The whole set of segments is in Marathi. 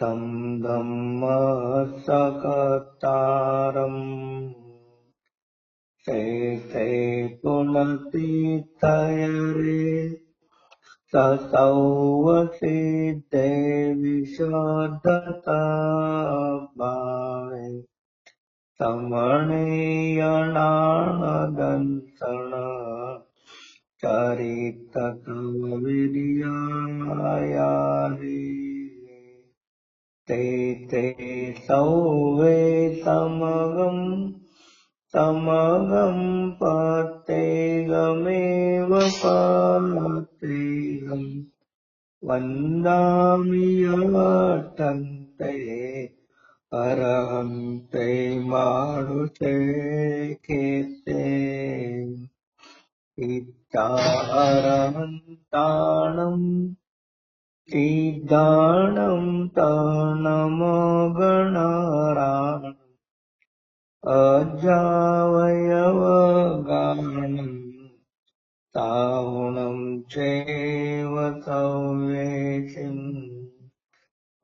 तं धम्मसकतारम् ते पुनतीर्थयरे ससौवसिद्धे विशोधता भावे समणीयणानदंसण चरितकविर्यायारि ते सौवे समगं पतेगमेव पतेगम् वन्दामि यमठन्ते अरहन्ते मानुषे केते इत्तारहन्ताणम् चिदानं तनमगणराणम् अजावयवगानम् ताहुणं चैव सौवेशिम्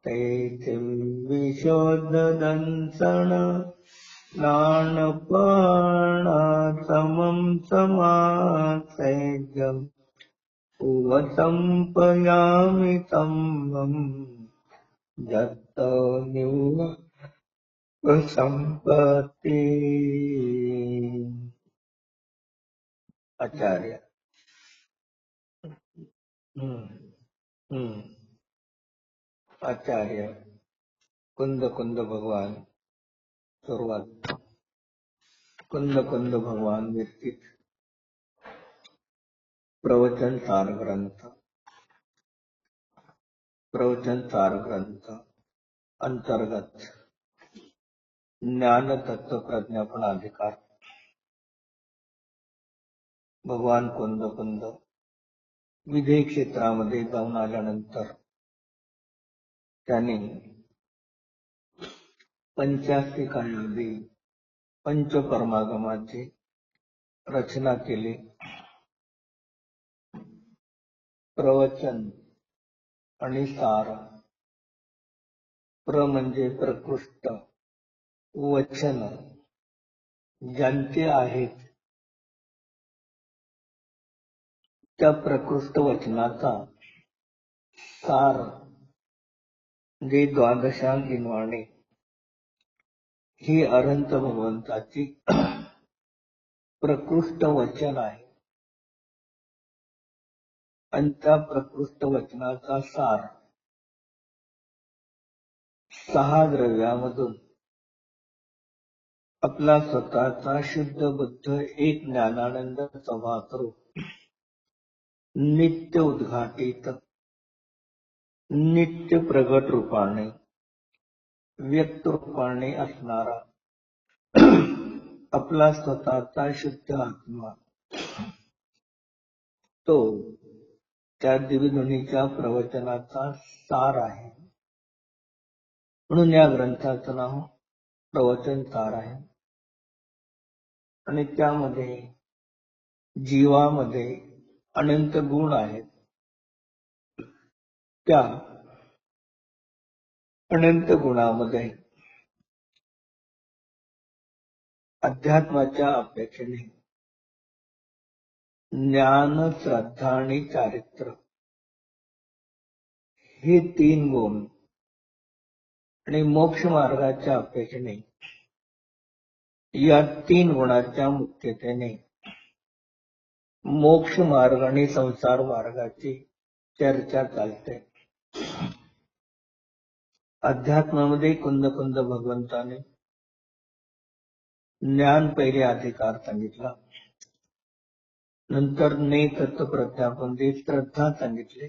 तेथिं विशोधदंसण नानपर्णासमं समासेजम् उपसंपयामि तम्बं दत्तनिवसंपत्ति। आचार्य आचार्य कुंद भगवान सुरुवात कुंद भगवान विरचित प्रवचन सार ग्रंथ अंतर्गत ज्ञान तत्व प्रज्ञापन अधिकार। भगवान कुंद विधेय क्षेत्रामध्ये जाऊन आल्यानंतर त्यांनी 85 कालावधी पंचपरमागमाची रचना केली। प्रवचन आणि सार। प्र म्हणजे प्रकृष्ट वचन ज्यांचे आहेत त्या प्रकृष्ट वचनाचा सार जे द्वादशांगिनवाणी ही अनंत भगवंताची प्रकृष्ट वचन आहे आणि त्या प्रकृष्ट वचनाचा सार 6 द्रव्यामधून आपला स्वतःचा शुद्ध बुद्ध एक ज्ञानानंद स्वभावरूप नित्य उद्घाटित नित्य प्रगट रूपाने व्यक्त रूपाने असणारा आपला स्वतःचा शुद्ध आत्मा तो त्या दिव्यध्वनीच्या प्रवचनाचा सार आहे। म्हणून या ग्रंथाचं नाव प्रवचन सार आहे आणि त्यामध्ये जीवामध्ये अनंत गुण आहेत। त्या अनंत गुणामध्ये अध्यात्माच्या अपेक्षेने ज्ञान श्रद्धा आणि चारित्र्य हे 3 गुण आणि मोक्ष मार्गाच्या अपेक्षेने या 3 गुणाच्या मुख्यतेने मोक्ष मार्ग आणि संसार मार्गाची चर्चा चालते। अध्यात्मामध्ये कुंद भगवंताने ज्ञान पहिले अधिकार सांगितला, नंतर तत्व प्रज्ञापन श्रद्धा सांगितले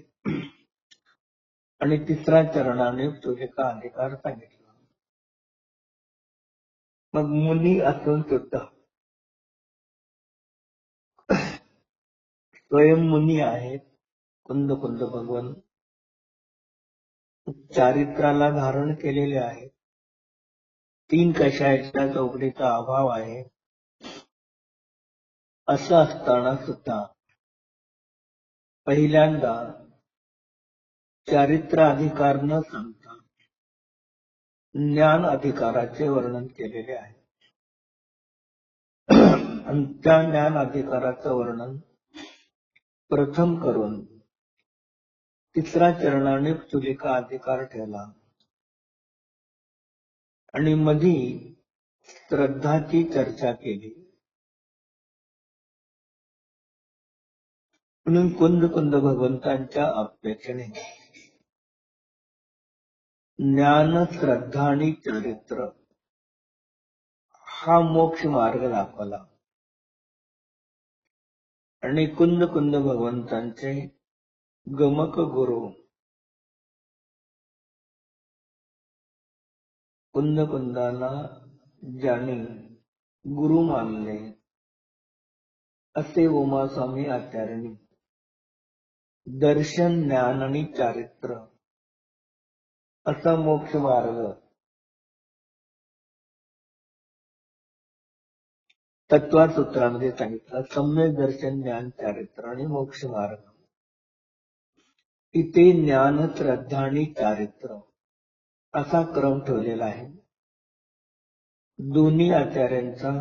आणि 3रा चरणाने तुझेका अधिकार सांगितला। मग मुनी असून सुद्धा स्वयं मुनी आहेत। कुंद भगवान चारित्राला धारण केलेले आहे। 3 कषायाच्या चौकडीचा अभाव आहे। असं असताना सुद्धा पहिल्यांदा चारित्र अधिकार न सांगता ज्ञान अधिकाराचे वर्णन केलेले आहे. आणि त्या ज्ञान अधिकाराचं वर्णन प्रथम करून तिसऱ्या चरणाने चुलिका अधिकार ठेवला आणि मधी श्रद्धाची चर्चा केली. म्हणून कुंद भगवंतांच्या अपेक्षेने ज्ञान, श्रद्धा आणि चरित्र हा मोक्ष मार्ग दाखवला. आणि कुंद भगवंतांचे गमक गुरु कुंदाला ज्याने गुरु मानले असे उमास्वामी आचार्यांनी दर्शन, ज्ञान आणि चारित्र असा मोक्ष मार्ग तत्वसूत्रामध्ये सांगितलं. सम्यक दर्शन, ज्ञान, चारित्र आणि मोक्ष मार्ग. इथे ज्ञान, श्रद्धा आणि चारित्र असा क्रम ठेवलेला आहे. दोन्ही आचार्यांचा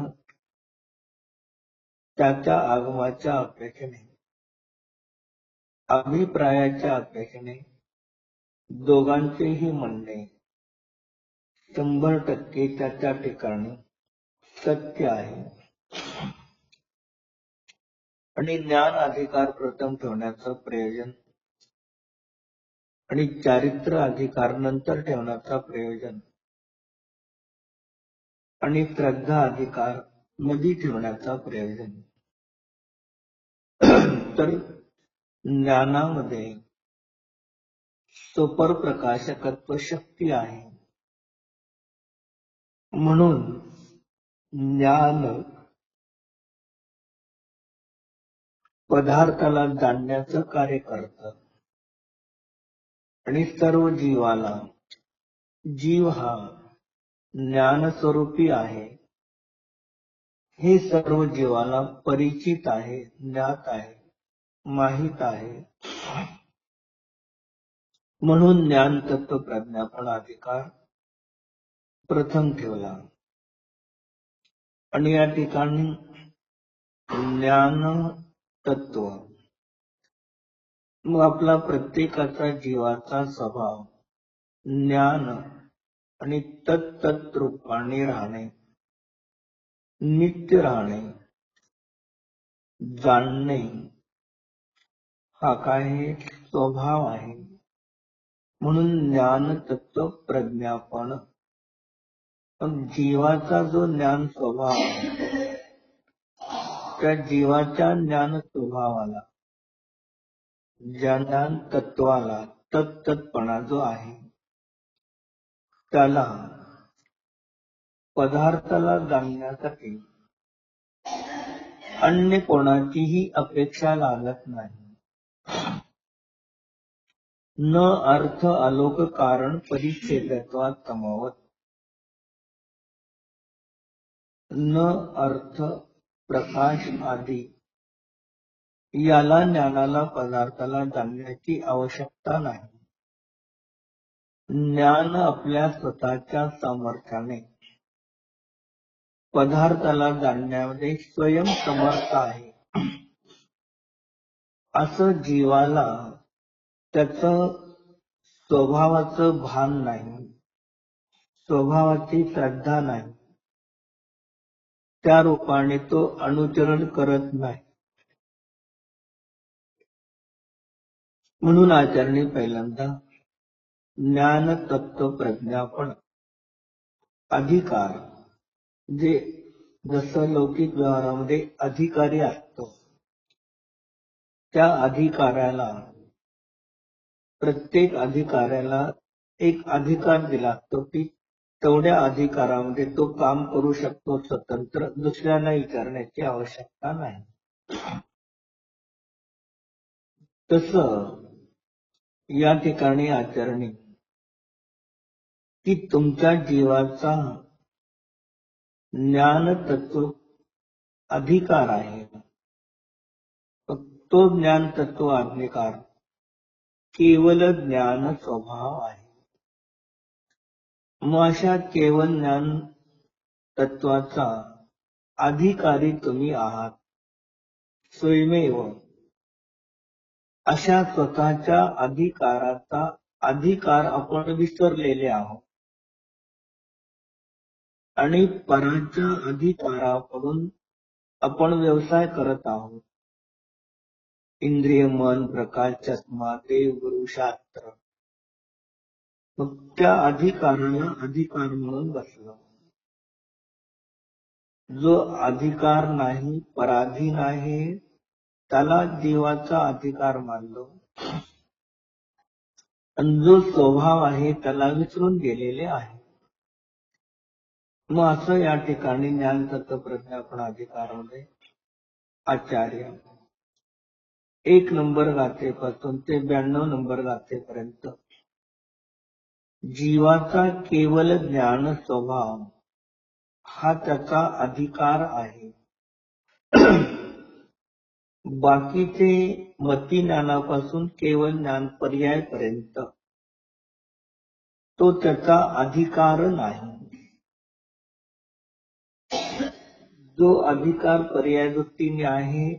त्याच्या आगमाच्या अपेक्षेने, अभिप्रायाच्या अपेक्षेने दोघांचेही म्हणणे 100% त्याच्या ठिकाणी सत्य आहे. आणि ज्ञान अधिकार प्रथम ठेवण्याचं प्रयोजन आणि चारित्र अधिकार नंतर ठेवण्याचा प्रयोजन आणि श्रद्धा अधिकार मध्ये ठेवण्याचा प्रयोजन. तर ज्ञानामध्ये सुपर प्रकाशकत्व शक्ती आहे. म्हणून ज्ञान पदार्थाला जाणण्याचं कार्य करतं आणि सर्व जीवाला, जीव हा ज्ञानस्वरूपी आहे हे सर्व जीवाला परिचित आहे, ज्ञात आहे, माहित आहे. म्हणून ज्ञान तत्व प्रज्ञापन अधिकार प्रथम ठेवला. आणि या ठिकाणी ज्ञान तत्व मग आपला प्रत्येकाचा जीवाचा स्वभाव ज्ञान आणि तत्त रूपाने राहणे, नित्य राहणे, जाणणे हा काय स्वभाव आहे. म्हणून ज्ञान तत्व प्रज्ञापन. जीवाचा जो ज्ञान स्वभाव आहे त्या जीवाच्या ज्ञान स्वभावाला, ज्ञान तत्वाला तत्तत्पणा जो आहे त्याला पदार्थाला जाणण्यासाठी अन्य कोणाचीही अपेक्षा लागत नाही. न अर्थ आलोक कारण परिच्छेदत्वात तमावत. न अर्थ प्रकाश आदी याला ज्ञानाला पदार्थाला जाणण्याची आवश्यकता नाही. ज्ञान आपल्या स्वतःच्या सामर्थ्याने पदार्थाला जाणण्यामध्ये स्वयं समर्थ आहे. असं जीवाला त्याचं स्वभावाचं भान नाही, स्वभावाची श्रद्धा नाही, त्या रूपाने तो अनुचरण करत नाही. म्हणून आचार्यांनी पहिल्यांदा ज्ञान तत्व प्रज्ञापन अधिकार, जे जसं लौकिक व्यवहारामध्ये अधिकारी असतो त्या अधिकाऱ्याला, प्रत्येक अधिकाऱ्याला एक अधिकार दिला असतो की तेवढ्या अधिकारामध्ये तो काम करू शकतो स्वतंत्र, दुसऱ्याला विचारण्याची आवश्यकता नाही. तसं या ठिकाणी आचार्यांनी की तुमच्या जीवाचा ज्ञान तत्व अधिकार आहे, तो ज्ञान तत्व अधिकार केवल ज्ञान स्वभाव आहे. मग अशा केवळ ज्ञान तत्वाचा अधिकारी तुम्ही आहात. स्वयमेव अशा स्वतःच्या अधिकाराचा अधिकार आपण विसरलेले आहोत आणि पराच्या अधिकाराकडून आपण व्यवसाय करत आहोत. इंद्रिय, मन, प्रकाश, चष्मा, देव, गुरु, शास्त्र. मग त्या अधिकाराला अधिकार म्हणून बसलो. जो अधिकार नाही, पराधीन आहे, त्याला जीवाचा अधिकार मानलो. आणि जो स्वभाव आहे त्याला विसरून गेलेले आहे. मग असं या ठिकाणी ज्ञान तत्वप्रज्ञापन अधिकारामध्ये आचार्य 1 नंबर गाथेपासून ते 92 नंबर गाथेपर्यंत जीवाचा केवळ ज्ञान स्वभाव हा त्याचा अधिकार आहे. बाकीचे मती ज्ञानापासून केवळ ज्ञान पर्यायपर्यंत तो त्याचा अधिकार नाही. जो अधिकार पर्याय वृत्तीने आहे,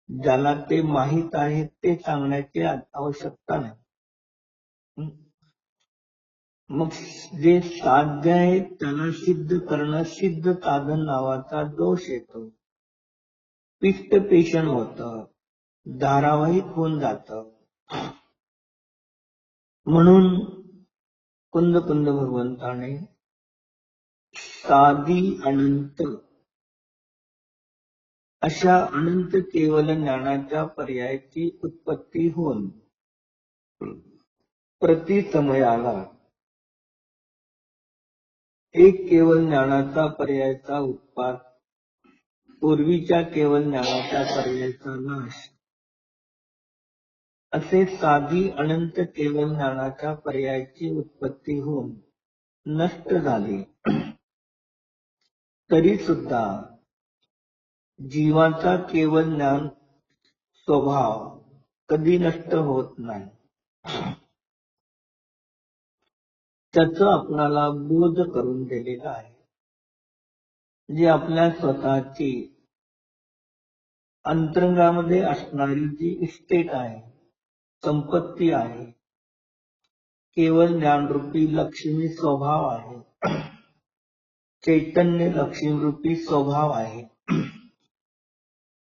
ज्याला ते माहीत आहे ते सांगण्याची आवश्यकता नाही. मग जे साध्य आहे त्याला सिद्ध करणं सिद्ध साधन नावाचा दोष येतो. पिष्ट पेषण होतं, धारावाहिक होऊन जातं. म्हणून कुंद भगवंताने साधी अनंत अशा अनंत केवल ज्ञानाच्या पर्यायाची उत्पत्ती होऊन प्रति समयाला एक केवल ज्ञानाचा पर्यायाचा उत्पाद, पूर्वीच्या केवल ज्ञानाच्या पर्यायाचा नाश, असे साधी अनंत केवल ज्ञानाच्या पर्यायाची उत्पत्ती होऊन नष्ट झाली. तरी सुद्धा जीवाचा केवल ज्ञान स्वभाव कधी नष्ट होत नाही. त्याचं आपल्याला बोध करून दिलेला आहे. जी आपल्या स्वतःची अंतरंगामध्ये असणारी जी इस्टेट आहे, संपत्ती आहे, केवळ ज्ञानरूपी लक्ष्मी स्वभाव आहे, चैतन्य लक्ष्मीरूपी स्वभाव आहे.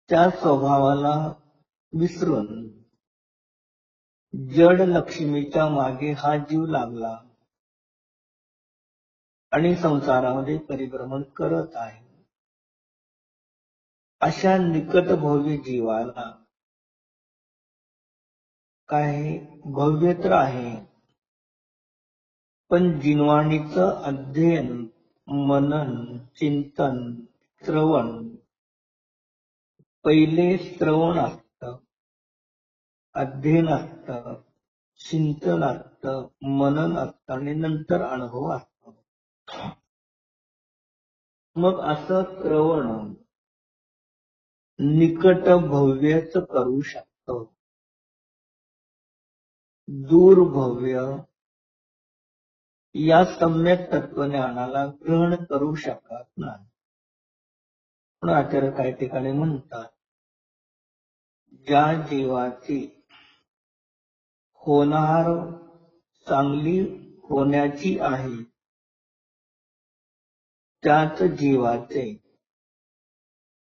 त्या स्वभावाला विसरून जड लक्ष्मीच्या मागे हा जीव लागला आणि संसारामध्ये परिभ्रमण करत आहे. अशा निकट भव्य जीवाला काय भव्य तर आहे, पण जिनवाणीचं अध्ययन, मनन, चिंतन, श्रवण, पहिले श्रवण असतं, अध्ययन असतं, चिंतन असतं, मनन असतं आणि नंतर अनुभव असतो. मग असं श्रवण निकट भव्यच करू शकतो, दूर भव्य या सम्यक तत्वज्ञानाला ग्रहण करू शकत नाही. पण आचार्य काही ठिकाणी म्हणतात, ज्या जीवाची होणार चांगली होण्याची आहे, त्याच जीवाचे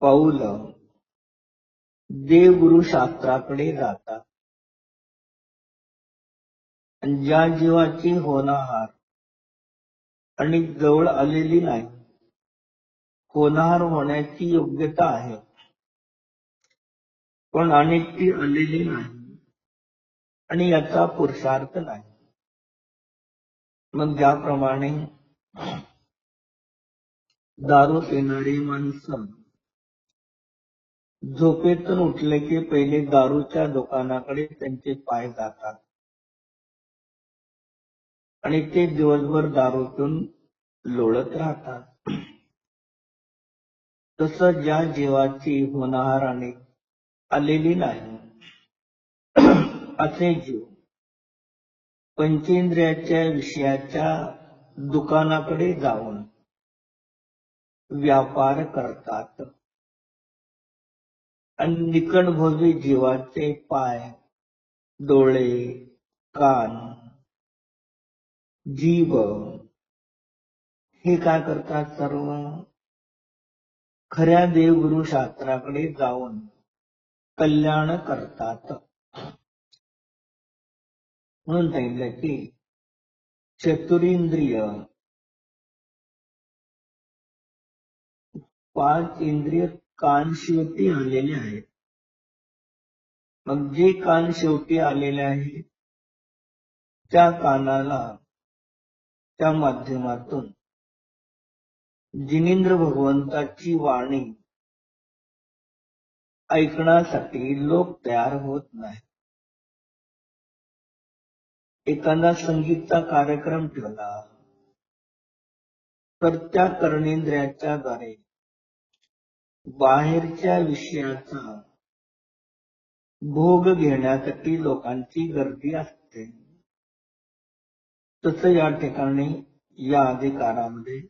पाऊल देवगुरु शास्त्राकडे जातात. आणि ज्या जीवाची होणार आणि जवळ आलेली नाही, होणार होण्याची योग्यता आहे पण अनेक ती आलेली नाही आणि याचा पुरुषार्थ नाही. मग ज्याप्रमाणे दारू पिणारी माणसं झोपेतून उठले की पहिले दारूच्या दुकानाकडे त्यांचे पाय जातात आणि ते दिवसभर दारू पिऊन लोळत राहतात. तसं ज्या जीवाची होणार आणि आलेली नाही असे जीव पंचेंद्रियाच्या विषयाच्या दुकानाकडे जाऊन व्यापार करतात आणि निकटभोवी जीवाचे पाय, डोळे, कान, जीभ हे काय करतात? सर्व खऱ्या देवगुरु शास्त्राकडे जाऊन कल्याण करतात. म्हणून सांगितलं की चतुरिंद्रिय, 5 इंद्रिय कान शेवटी आलेले आहेत. मग जे कान शेवटी आलेले आहे त्या कानाला, त्या माध्यमातून जिनेंद्र भगवंताची वाणी ऐकण्यासाठी लोक तयार होत नाही. एखादा संगीतचा कार्यक्रम ठेवला तर त्या कर्णेंद्रियाच्या द्वारे बाहेरच्या विषयाचा भोग घेण्यासाठी लोकांची गर्दी असते. तसं या ठिकाणी या अधिकारामध्ये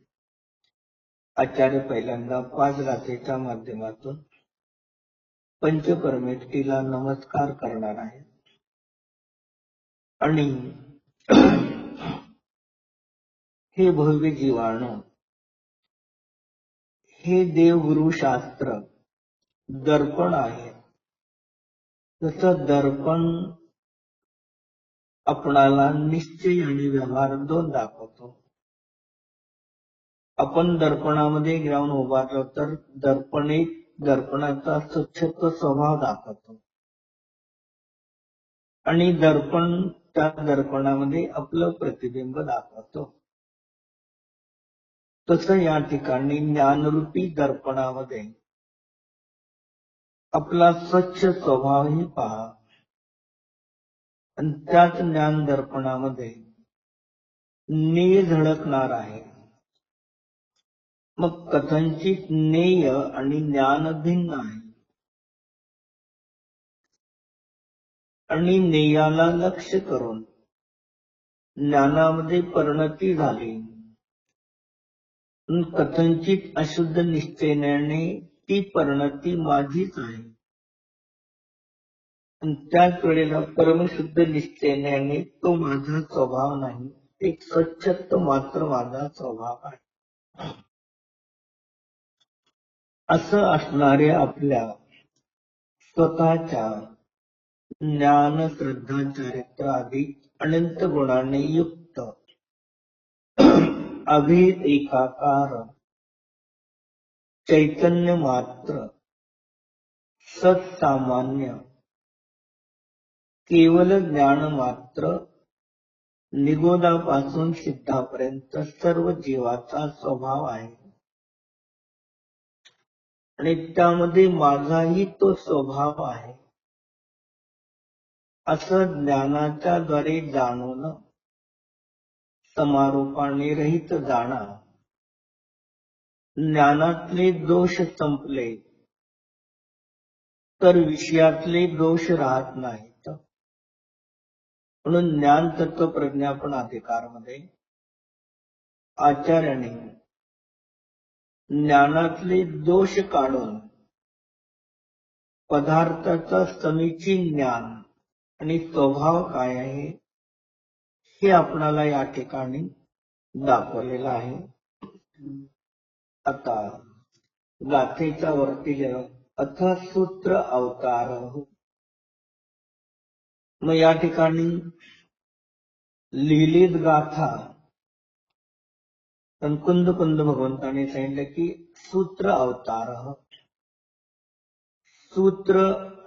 आचार्य पहिल्यांदा 5 गाथेच्या माध्यमातून पंचपरमेष्ठीला नमस्कार करणार आहे आणि हे भव्य जीवाणू, हे देवगुरु शास्त्र दर्पण आहे. तसं दर्पण आपणाला निश्चय आणि व्यवहार दोन दाखवतो. आपण दर्पणामध्ये जाऊन उभारलो तर दर्पणाचा स्वच्छत्व स्वभाव दाखवतो आणि दर्पण त्या दर्पणामध्ये आपलं प्रतिबिंब दाखवतो. तसं या ठिकाणी ज्ञानरूपी दर्पणामध्ये आपला स्वच्छ स्वभावही पहा आणि त्याच ज्ञान दर्पणामध्ये नेय झळकणार आहे. मग कथनचित नेय आणि ज्ञान भिन्न आहे आणि नेयाला लक्ष्य करून ज्ञानामध्ये परिणती झाली. कथनचित अशुद्ध निश्चयाने ती परिणती माझीच आहे आणि त्याच वेळेला परमशुद्ध निश्चयाने तो माझा स्वभाव नाही, एक स्वच्छत्व मात्र माझा स्वभाव आहे. असं असणाऱ्या आपल्या स्वतःच्या ज्ञान, श्रद्धा, चारित्र आदी अनंत गुणांनी युक्त अभेद एकाकार चैतन्य मात्र सत्सामान्य केवल ज्ञान मात्र निगोदापासून सिद्धापर्यंत सर्व जीवाचा स्वभाव आहे आणि त्यामध्ये माझाही तो स्वभाव आहे असं ज्ञानाच्या द्वारे जाणून समारोपाने रहित जाणा. ज्ञानातले दोष संपले तर विषयातले दोष राहत नाहीत. म्हणून ज्ञान तत्व प्रज्ञापन अधिकारमध्ये आचार्याने ज्ञानातले दोष काढून पदार्थाचा समीचीन ज्ञान आणि स्वभाव काय आहे हे आपणाला या ठिकाणी दाखवलेलं आहे. आता गाथेच्या वरती गेलो. अथ सूत्र अवतार. मग या ठिकाणी लिहिलीत गाथा कुंद भगवंताने सांगितलं की सूत्र अवतार. सूत्र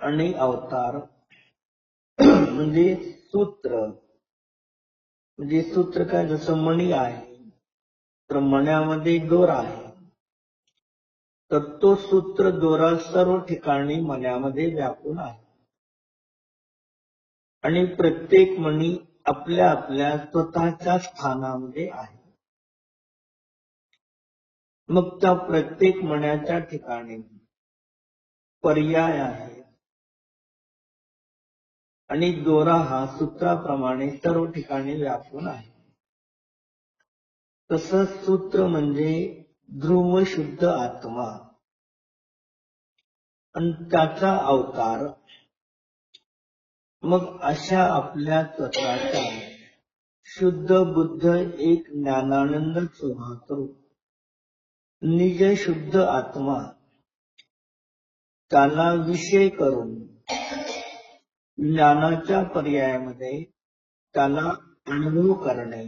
आणि अवतार म्हणजे सूत्र म्हणजे सूत्र काय, जसं मणी आहे तर मण्यामध्ये दोरा आहे तर तो सूत्र दोरा सर्व ठिकाणी मण्यामध्ये व्यापून आहे आणि प्रत्येक मणी आपल्या आपल्या स्वतःच्या स्थानामध्ये आहे. मग त्या प्रत्येक मण्याच्या ठिकाणी पर्याय आहे आणि दोरा हा सूत्राप्रमाणे सर्व ठिकाणी व्यापून आहे. तसं सूत्र म्हणजे ध्रुव शुद्ध आत्मा आणि त्याचा अवतार. मग अशा आपल्या तत्वाचा शुद्ध बुद्ध एक ज्ञानानंद स्वभाव निज शुद्ध आत्मा त्याला विषय करून ज्ञानाच्या पर्यायामध्ये त्याला अनुभव करणे,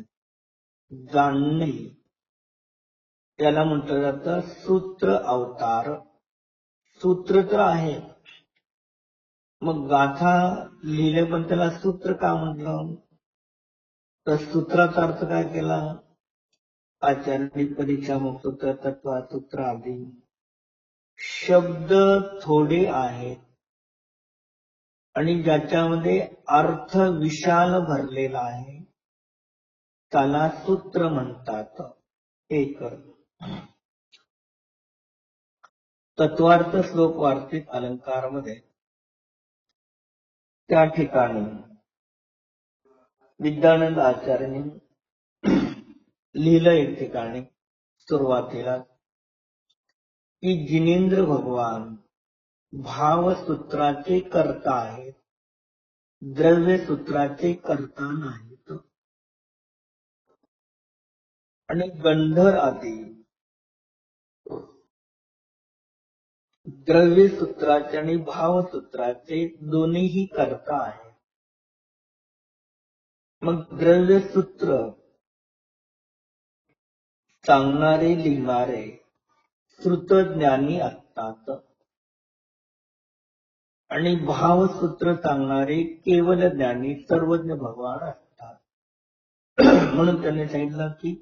जाणणे, त्याला म्हटलं जातं सूत्र अवतार. सूत्र तर आहे, मग गाथा लिहिले पण त्याला सूत्र का म्हटलं? तर सूत्राचा अर्थ काय केला? आचार्य परीक्षा मग सूत्र, तत्वा सूत्र आदी. शब्द थोडे आहेत आणि ज्याच्यामध्ये अर्थ विशाल भरलेला आहे त्याला सूत्र म्हणतात. एक तत्वार्थ श्लोक वार्तिक अलंकारमध्ये त्या ठिकाणी विद्यानंद आचार्यांनी लिहिलं एक ठिकाणी सुरुवातीला की जिनेंद्र भगवान भावसूत्राचे कर्ता आहेत, द्रव्य सूत्राचे कर्ता नाहीत. आणि गंधर आदी द्रव्य सूत्राचे आणि भावसूत्राचे दोन्हीही कर्ता आहेत. मग द्रव्य सूत्र सांगणारे लिहिणारे श्रुतज्ञानी असतात आणि भावसूत्र सांगणारे केवल ज्ञानी सर्वज्ञ भगवान असतात. म्हणून त्यांनी सांगितलं की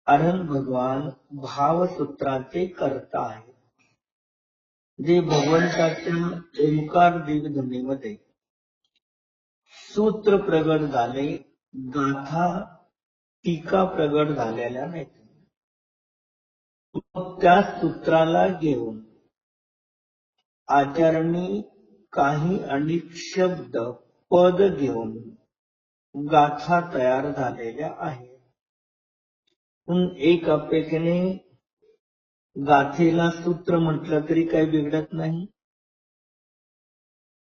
अरहंत भगवान भावसूत्राचे कर्ता आहेत. जे भगवंताच्या ओंकार दीर्घध्वनीमध्ये सूत्र प्रगट झाले, गाथा टीका प्रगट झालेल्या नाहीत. मग त्या सूत्राला घेऊन आचार्यांनी काही अनेक शब्द पद घेऊन गाथा तयार झालेल्या आहेत. पण एक अपेक्षेने गाथेला सूत्र म्हटलं तरी काही बिघडत नाही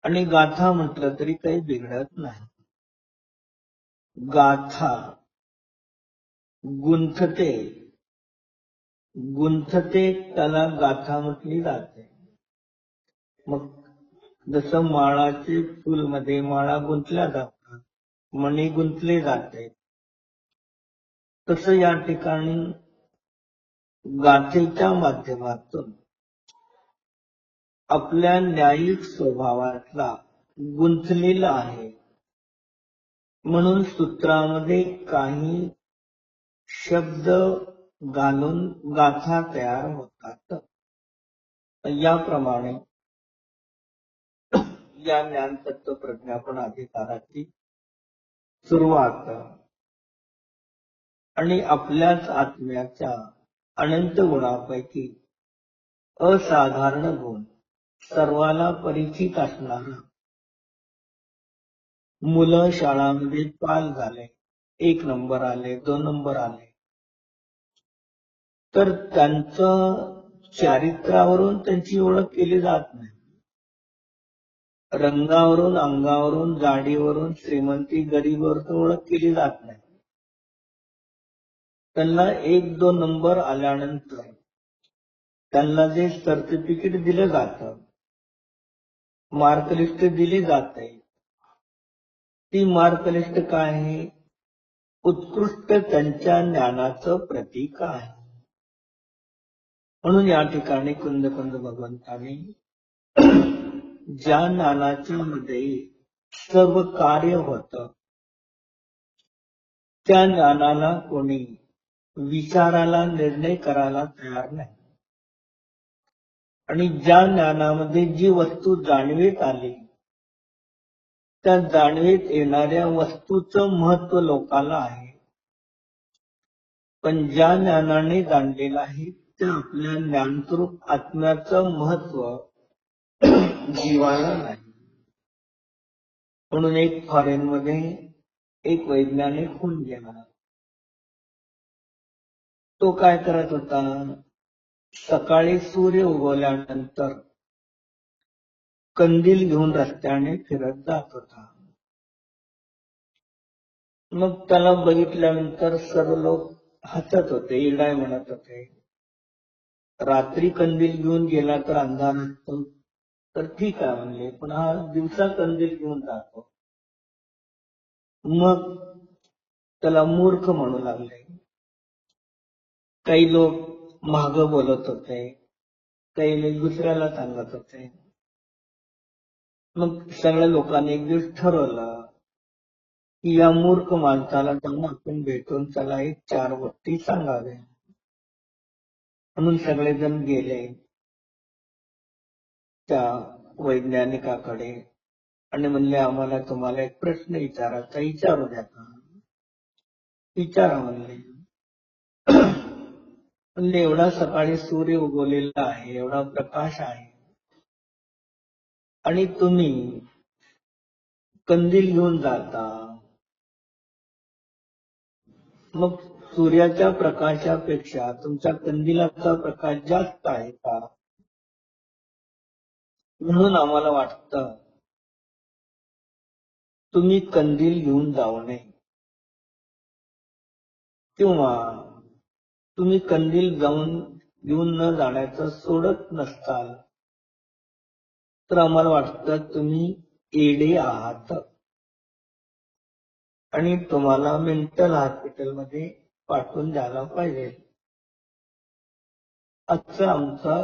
आणि गाथा म्हटलं तरी काही बिघडत नाही. गाथा गुंथते गुंथते त्याला गाथा म्हटली जाते. मग जसं माळाचे फुल मध्ये माळा गुंतल्या जातात, मणी गुंतले जाते, तसं या ठिकाणी गाथेच्या माध्यमातून आपल्या न्यायिक स्वभावातला गुंतलेला आहे. म्हणून सूत्रामध्ये काही शब्द घालून गाथा तयार होतात. याप्रमाणे या ज्ञानतत्व प्रज्ञापन अधिकाराची सुरुवात आणि आपल्याच आत्म्याच्या अनंत गुणापैकी असाधारण गुण सर्वाला परिचित असणारा. मुलं शाळांमध्ये पास झाले, 1 नंबर आले, 2 नंबर आले, तर त्यांचं चारित्र्यावरून त्यांची ओळख केली जात नाही. रंगावरून, अंगावरून, जाडीवरून, श्रीमंती गरीबवरून ओळख केली जात नाही. त्यांना 1-2 नंबर आल्यानंतर त्यांना जे सर्टिफिकेट दिलं जातं, मार्कलिस्ट दिली जाते, ती मार्कलिस्ट काय आहे? उत्कृष्ट त्यांच्या ज्ञानाचं प्रतीक आहे. म्हणून या ठिकाणी कुंद भगवंतांनी ज्या ज्ञानाच्या मध्ये सर्व कार्य होतं त्या ज्ञानाला कोणी विचाराला, निर्णय करायला तयार नाही. आणि ज्या ज्ञानामध्ये जी वस्तू जाणवीत आली त्या जाणवीत येणाऱ्या वस्तूचं महत्व लोकाला आहे, पण ज्या ज्ञानाने जाणलेलं आहे त्या आपल्या ज्ञानस्वरूप आत्म्याचं महत्व जीवाला नाही. म्हणून एक फॉरेनमध्ये एक वैज्ञानिक होऊन गेला, तो काय करत होता, सकाळी सूर्य उगवल्यानंतर कंदील घेऊन रस्त्याने फिरत जात होता. मग त्याला बघितल्यानंतर सर्व लोक हसत होते, इडाय म्हणत होते. रात्री कंदील घेऊन गेला तर अंधार असतो तर ठीक आहे म्हणले, पण हा दिवसा कंदील घेऊन जातो. मग त्याला मूर्ख म्हणू लागले. काही लोक माग बोलत होते, काही लोक दुसऱ्याला सांगत होते. मग सगळ्या लोकांनी एक दिवस ठरवलं की या मूर्ख माणसाला जाऊन आपण भेटून त्याला एक 4 गोष्टी सांगावे. म्हणून सगळेजण गेले त्या वैज्ञानिकाकडे आणि म्हणले, आम्हाला तुम्हाला एक प्रश्न विचारायचा, विचारू द्या का? विचारा म्हणले. म्हणले, एवढा सकाळी सूर्य उगवलेला आहे, एवढा प्रकाश आहे, आणि तुम्ही कंदील घेऊन जाता, मग सूर्याच्या प्रकाशापेक्षा तुमच्या कंदिलाचा प्रकाश जास्त आहे का? म्हणून आम्हाला वाटतं तुम्ही कंदील घेऊन जाऊ नये, किंवा तुम्ही कंदील घेऊन न जाण्याचं सोडत नसताल तर आम्हाला वाटतं तुम्ही येडे आहात आणि तुम्हाला मेंटल हॉस्पिटलमध्ये पाठवून द्यायला पाहिजे. आजचा आमचा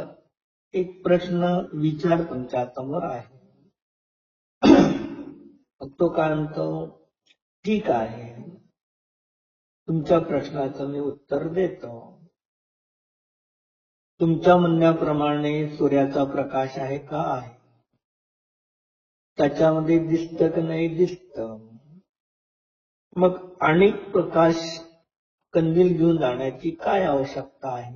एक प्रश्न विचार तुमच्या समोर आहे. तो काय म्हणतो, ठीक आहे, तुमच्या प्रश्नाचं मी उत्तर देतो. तुमच्या म्हणण्याप्रमाणे सूर्याचा प्रकाश आहे का? आहे. त्याच्यामध्ये दिसतं की नाही? दिसतं. मग अनेक प्रकाश कंदील घेऊन जाण्याची काय आवश्यकता आहे?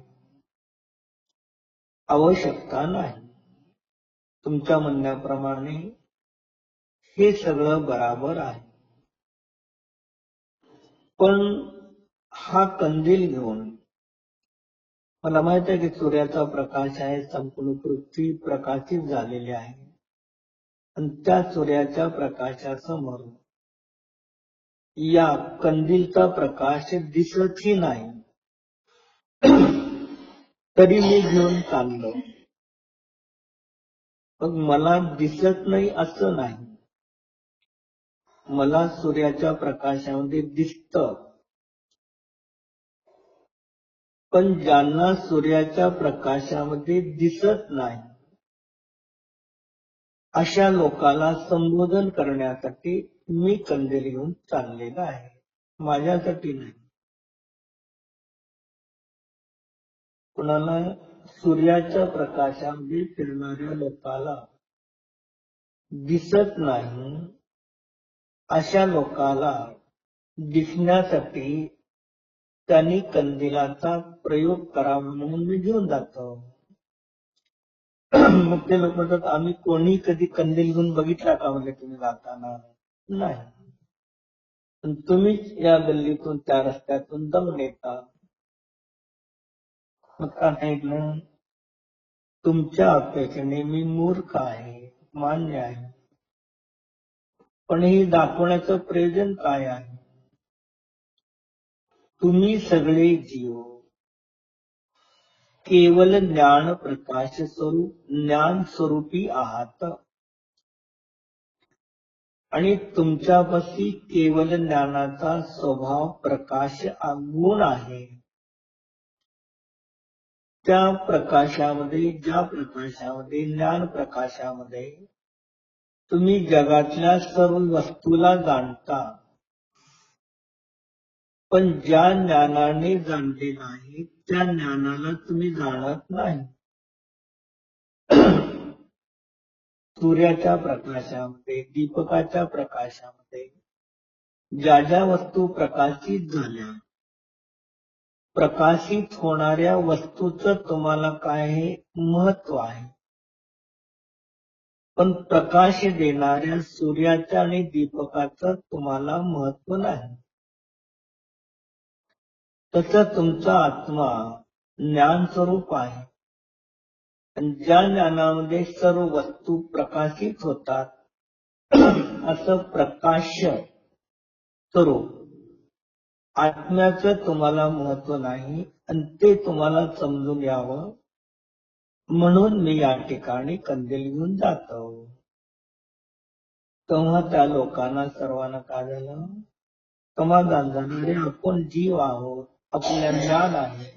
आवश्यकता नाही. तुमच्या म्हणण्याप्रमाणे हे सगळं बराबर आहे. पण हा कंदील घेऊन, मला माहित आहे की सूर्याचा प्रकाश आहे, संपूर्ण पृथ्वी प्रकाशित झालेली आहे, आणि त्या सूर्याच्या प्रकाशासमोर या कंदीलचा प्रकाश दिसतही नाही, तरी मी घेऊन चाललो. मग मला दिसत नाही असं नाही, मला सूर्याच्या प्रकाशामध्ये दिसतं. पण ज्यांना सूर्याच्या प्रकाशामध्ये दिसत नाही अशा लोकांना संबोधन करण्यासाठी मी कंदील घेऊन चाललेला आहे, माझ्यासाठी नाही. कुणाला सूर्याच्या प्रकाशामध्ये फिरणाऱ्या लोकांना दिसत नाही अशा लोकांना दिसण्यासाठी त्यांनी कंदिलाचा प्रयोग करावा म्हणून मी घेऊन जातो. मग ते लोक म्हणतात, आम्ही कोणी कधी कंदील घेऊन बघितला का म्हणजे तुम्ही जाताना? नाही. पण तुम्हीच या गल्लीतून त्या रस्त्यातून जाऊन येता. मग काय सांगितलं, तुमच्या अपेक्षेने मी मूर्ख आहे, मान्य आहे, पण हे दाखवण्याचं प्रयोजन काय आहे? तुम्ही सगळे जीव केवल ज्ञान प्रकाश स्वरूप, ज्ञान स्वरूपी आहात, आणि तुमच्यापाशी केवल ज्ञानाचा स्वभाव प्रकाश गुण आहे. त्या प्रकाशामध्ये, ज्या प्रकाशामध्ये, ज्ञान प्रकाशामध्ये तुम्ही जगातल्या सर्व वस्तूला जाणता, पण ज्या ज्ञानाने जाणले नाही त्या ज्ञानाला तुम्ही जाणत नाही. सूर्याच्या प्रकाशामध्ये, दीपकाच्या प्रकाशामध्ये ज्या ज्या वस्तू प्रकाशित झाल्या, प्रकाशित होणाऱ्या वस्तूचं तुम्हाला काय हे महत्व आहे, पण प्रकाश देणाऱ्या सूर्याच्या आणि दीपकाचं तुम्हाला महत्व नाही. तसं तुमचा आत्मा ज्ञान स्वरूप आहे. आणि ज्या ज्ञानामध्ये सर्व वस्तू प्रकाशित होतात असं प्रकाश्य स्वरूप आत्म्याचं तुम्हाला महत्व नाही आणि ते तुम्हाला समजून यावं म्हणून मी या ठिकाणी कंदील घेऊन जातो. तेव्हा त्या लोकांना सर्वांना काय झालं, समाधान झालं. अरे आपण जीव आहोत, आपल्या ज्ञान आहे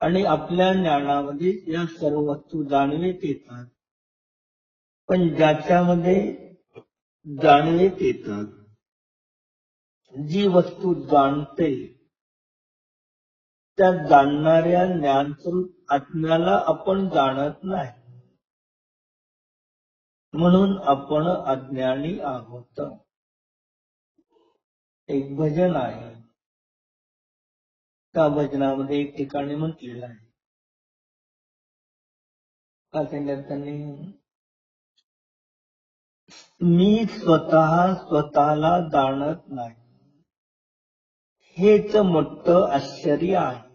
आणि आपल्या ज्ञानामध्ये या सर्व वस्तू जाणवीत येतात. पण ज्याच्यामध्ये जाणवीत येतात, जी वस्तू जाणते, त्या जाणणाऱ्या ज्ञानस्वरूप आत्म्याला आपण जाणत नाही. म्हणून आपण अज्ञानी आहोत. एक भजन आहे, त्या भजनामध्ये एक ठिकाणी म्हटलेलं आहे, का त्यांनी मी स्वतः स्वतःला जाणत नाही, हेच मोठं आश्चर्य आहे.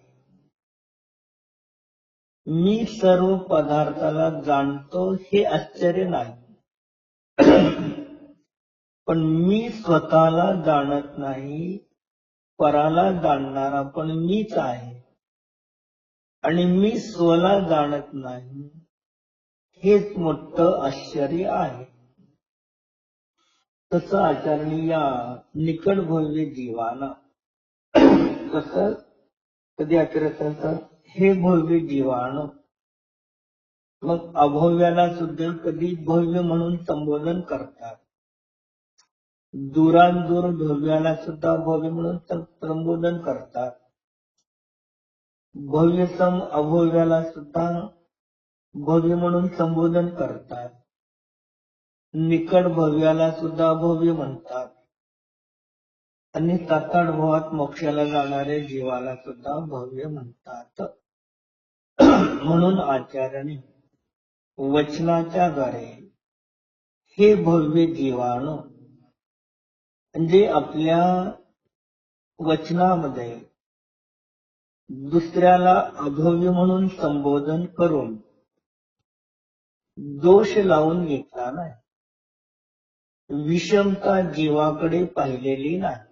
मी सर्व पदार्थाला जाणतो हे आश्चर्य नाही, पण मी स्वतःला जाणत नाही, पराला जाणणारा पण मीच आहे आणि मी स्वला जाणत नाही, हेच मोठं आश्चर्य आहे. तसं आचार्य या निकट भव्य जीवाना कसं कधी आचार्य सांगतात, हे भव्य जीवान, मग अभव्याला सुद्धा कधी भव्य म्हणून संबोधन करतात, दूरांदूर भव्याला सुद्धा भव्य म्हणून संबोधन करतात, भव्य सम अभव्याला सुद्धा भव्य म्हणून संबोधन करतात, निकट भव्याला सुद्धा भव्य म्हणतात आणि तत्काळभवात मोक्षाला जाणाऱ्या जीवाला सुद्धा भव्य म्हणतात. म्हणून आचार्याने वचनाच्या द्वारे हे भव्य जीवाणू म्हणजे आपल्या वचनामध्ये दुसऱ्याला अभव्य म्हणून संबोधन करून दोष लावून घेतला नाही, विषमता जीवाकडे पाहिलेली नाही.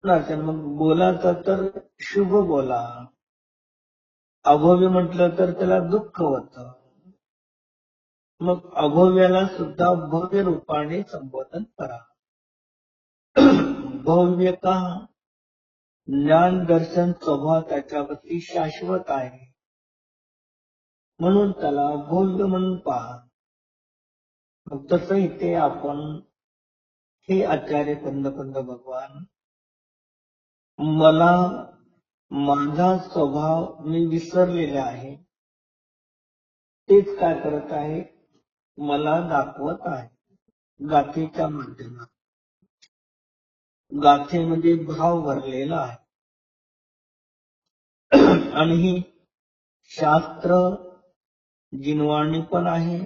मग बोलाचा तर शुभ बोला, अभव्य म्हटलं तर त्याला दुःख होतं. मग अभव्याला सुद्धा भव्य रूपाने संबोधन करा. भव्य का, ज्ञान दर्शन स्वभाव त्याच्यावरती शाश्वत आहे, म्हणून त्याला भव्य म्हणून पहा. मग तसं इथे आपण हे आचार्य कंदकंद भगवान, मला माझा स्वभाव मी विसरलेला आहे, तेच काय करत आहे, मला दाखवत आहे गाथेच्या माध्यमात. गाथेमध्ये भाव भरलेला आहे आणि ही शास्त्र जिनवाणी पण आहे,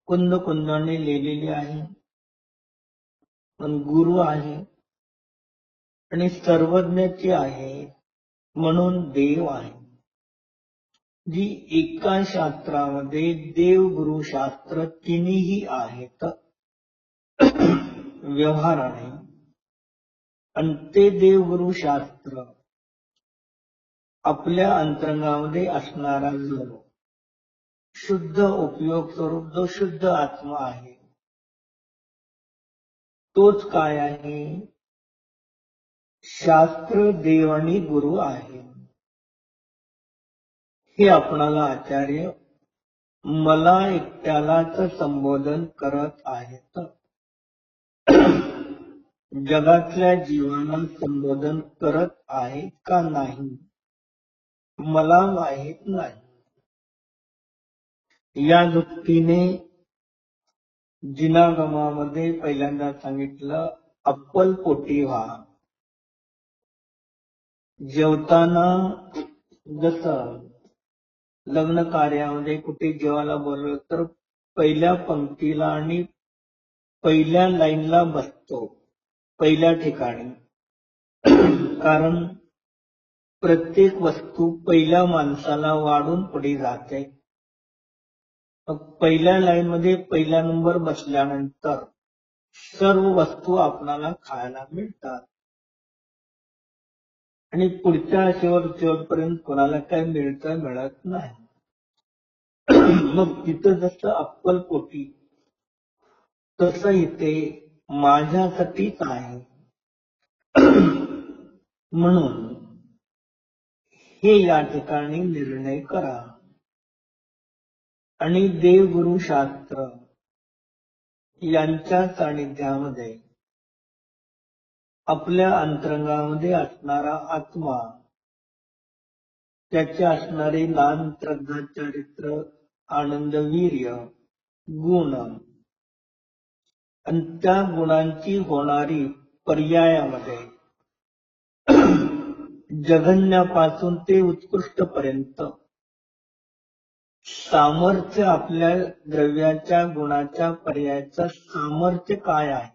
कुंद कुंदाने लिहिलेली आहे, पण गुरु आहे आणि सर्वज्ञची आहे म्हणून देव आहे. जी एका शास्त्रामध्ये देव गुरु शास्त्र तिन्ही आहेत व्यवहाराने, आणि ते देवगुरु शास्त्र आपल्या अंतरंगामध्ये असणारा जो शुद्ध उपयोग स्वरूप जो शुद्ध आत्मा आहे, तोच काय आहे, शास्त्र देव आणि गुरु आहे. हे आपणाला आचार्य मला एकट्यालाच संबोधन करत आहेत, जगातल्या जीवांना संबोधन करत आहे का नाही मला माहित नाही. या दृष्टीने जिनागमामध्ये पहिल्यांदा सांगितलं, अप्पलपोटी व्हा. जेवताना जसं लग्न कार्यामध्ये कुठे जेवायला बोलवलं तर पहिल्या पंक्तीला आणि पहिल्या लाईनला बसतो, पहिल्या ठिकाणी. कारण प्रत्येक वस्तू पहिल्या माणसाला वाढून पुढे जाते. पहिल्या लाईन मध्ये पहिला नंबर बसल्यानंतर सर्व वस्तू आपणाला खायला मिळतात आणि पुढच्या शेवटपर्यंत कोणाला काय मिळत नाही. मग तिथं जसं अक्कलपोटी तसं इथे माझ्यासाठीच आहे. म्हणून हे या ठिकाणी निर्णय करा आणि देवगुरु शास्त्र यांच्या सानिध्यामध्ये आपल्या अंतरंगामध्ये असणारा आत्मा, त्याचे असणारे ज्ञान, श्रद्धा, चरित्र, आनंद, वीर्य, गुण आणि त्या गुणांची होणारी पर्यायामध्ये जघन्यापासून ते उत्कृष्टपर्यंत सामर्थ्य, आपल्या द्रव्याच्या गुणाच्या पर्यायाचं सामर्थ्य काय आहे,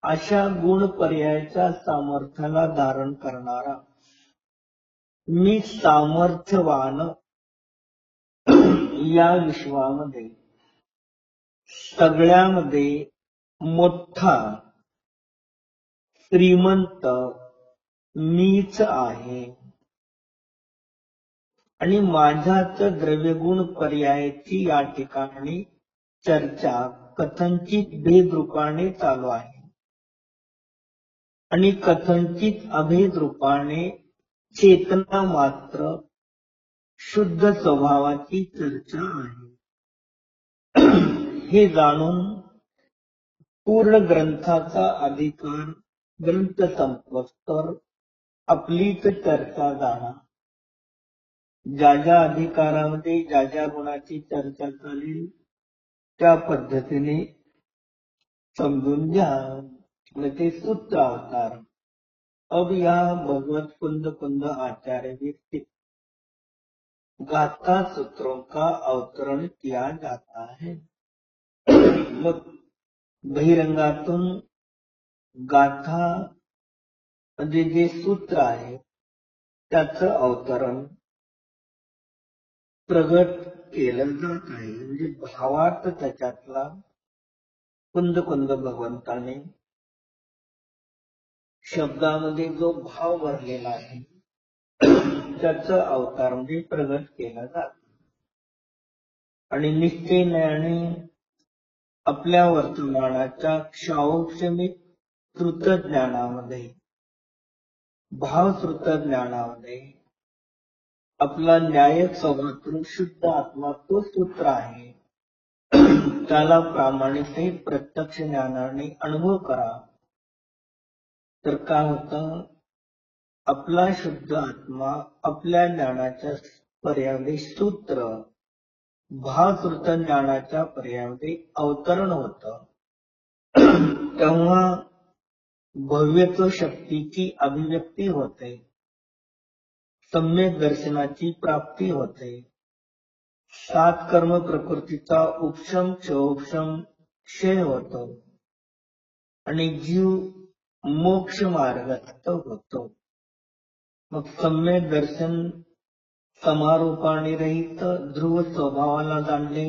अशा गुण पर्यायाच्या सामर्थ्याला धारण करणारा मी सामर्थ्यवान या विश्वामध्ये सगळ्यामध्ये मोठा श्रीमंत मीच आहे आणि माझ्याच द्रव्यगुण पर्यायाची या ठिकाणी चर्चा कथनचित भेद रूपाने चालू आहे आणि कथनचित अभेद रूपाने चेतना मात्र शुद्ध स्वभावाची चर्चा आहे. हे जाणून पूर्ण ग्रंथाचा अधिकार ग्रंथ संपवस्तर आपलीच चर्चा जाणा. ज्या ज्या अधिकारामध्ये ज्या ज्या गुणाची चर्चा चालेल त्या पद्धतीने समजून घ्या. ते सूत्र अवतार. अब यहाँ भगवत कुंद कुंद आचार्य व्यक्ति गाथा सूत्रों का अवतरण किया जाता है. मग बहिरंगातून गाथा म्हणजे जे सूत्र आहे त्याचं अवतरण प्रगट केलं जात आहे. म्हणजे भावार्थ त्याच्यातला कुंद कुंद भगवंताने शब्दामध्ये जो भाव भरलेला आहे त्याचं अवतार म्हणजे प्रगट केला जात. आणि निश्चयाने आपल्या वर्तमानाच्या क्षावक्षमिक श्रुतज्ञानामध्ये, भाव श्रुतज्ञानामध्ये आपला न्यायक स्वभाव शुद्ध आत्मा तो सूत्र आहे. त्याला प्रामाणिक प्रत्यक्ष ज्ञानाने अनुभव करा तर काय होतं, आपला शुद्ध आत्मा आपल्या ज्ञानाच्या पर्यायामध्ये सूत्र, भावश्रुत ज्ञानाच्या पर्यायामध्ये अवतरण होतं. तेव्हा भव्यत्व शक्तीची अभिव्यक्ती होते, सम्यक दर्शनाची प्राप्ती होते, 7 कर्म प्रकृतीचा उपशम क्षोपशम क्षय होतो आणि जीव मोक्ष मार्गस्थ होतो. मग सम्यक दर्शन समारोपाने रहित ध्रुव स्वभावाला जाणले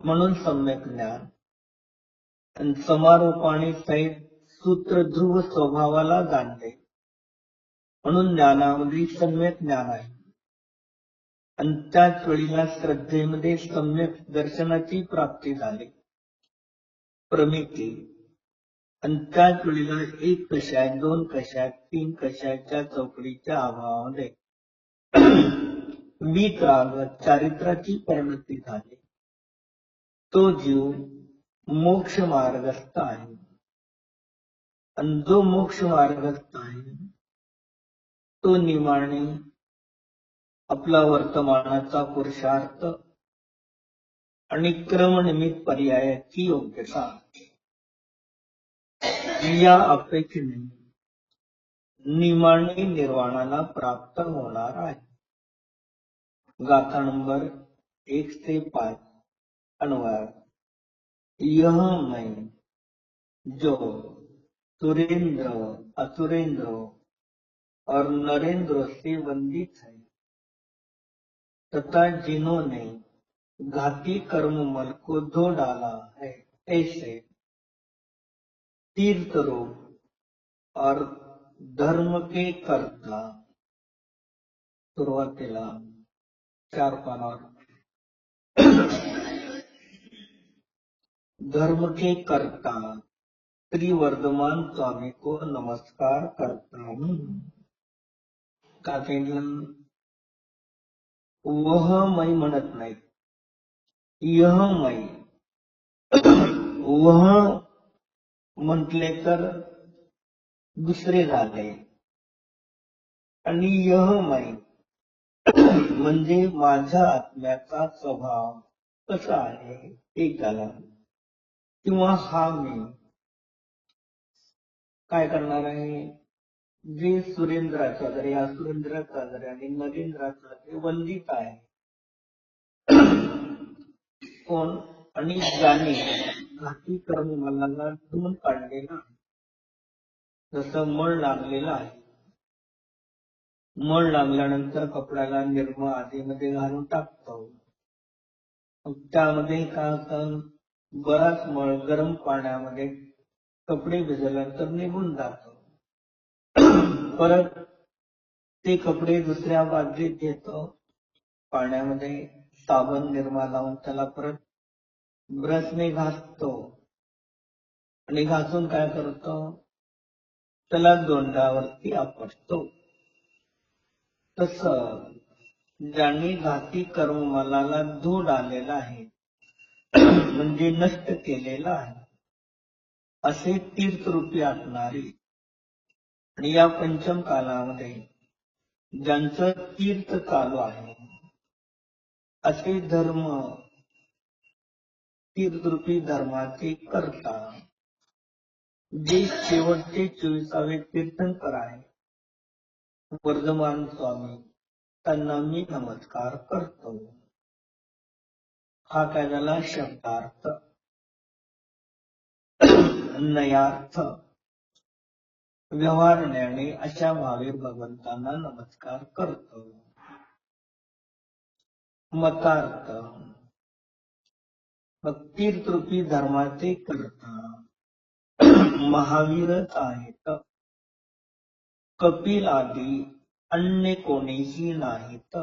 म्हणून सम्यक ज्ञान, आणि समारोपाने सहित सूत्र ध्रुव स्वभावाला जाणले म्हणून ज्ञानामध्ये सम्यक ज्ञान आहे. आणि त्याच वेळेला श्रद्धेमध्ये सम्यक दर्शनाची प्राप्ती झाली, प्रमिती. आणि त्याच वेळेला 1 कषाय 2 कषाय 3 कषायच्या चौकडीच्या अभावामध्ये वीतराग चारित्राची परिणती झाली. तो जीव मोक्ष मार्गस्थ आहे. आणि जो मोक्ष मार्गस्थ आहे तो निमाणे आपला वर्तमानाचा पुरुषार्थ आणि क्रमनिमित्त पर्यायाची योग्यता या अपेक्षेने निमाणे निर्वाणाला प्राप्त होणार आहे. गाथा नंबर 1 से 5 अन्वय. यह मैं जो सुरेंद्र, असुरेंद्र और नरेंद्र से वंदित है, तथा जिन्होंने घाती कर्म मल को धो डाला है, ऐसे तीर्थ रूप और धर्म के कर्ता, सुरुवातीला 4 पानावर, धर्म के कर्ता त्रिवर्धमान स्वामी को नमस्कार करता हूं. का सांगितलं? वह मै म्हणत नाही, यह मै. वह म्हटले तर दुसरे झाले आणि यह मै म्हणजे माझ्या आत्म्याचा स्वभाव कसा आहे एक झाला, किंवा हा मी काय करणार आहे, जे सुरेंद्राचार्य, असुरेंद्राचार्य आणि नरेंद्राचार्य वंदित आहे, कोण, आणि ज्याने घाती कर्म मलाला धुवून काढलेला, जसं मळ लागलेला आहे, मळ लागल्यानंतर कपड्याला निरमा आदीमध्ये घालून टाकतो, त्यामध्ये काय होतं, बराच मळ गरम पाण्यामध्ये कपडे भिजल्यानंतर निघून जातो. परत ते कपडे दुसऱ्या बादलीत घेतो, पाण्यामध्ये साबण निरमा लावून त्याला परत ब्रशने घासतो आणि घासून काय करतो, त्याला दोंडावरती आपटतो. तसं ज्यांनी घाती कर्म मलाला धूळ आलेला आहे, म्हणजे नष्ट केलेला आहे, असे तीर्थरूपी असणारे आणि या पंचम कालामध्ये ज्यांचं तीर्थ चालू आहे, असे धर्म, तीर्थरूपी धर्माचे कर्ता, जे शेवटचे 24वे तीर्थंकर आहे, वर्धमान स्वामी, त्यांना मी नमस्कार करतो. हा काय झाला शब्दार्थ. नयार्थ, व्यवहारण्याने अशा भावीर भगवंतांना नमस्कार करतो. मतार्थ, तीर्थरूपी धर्माचे कर्ता महावीरच आहेत, कपिल आदी अन्य कोणीही नाहीत.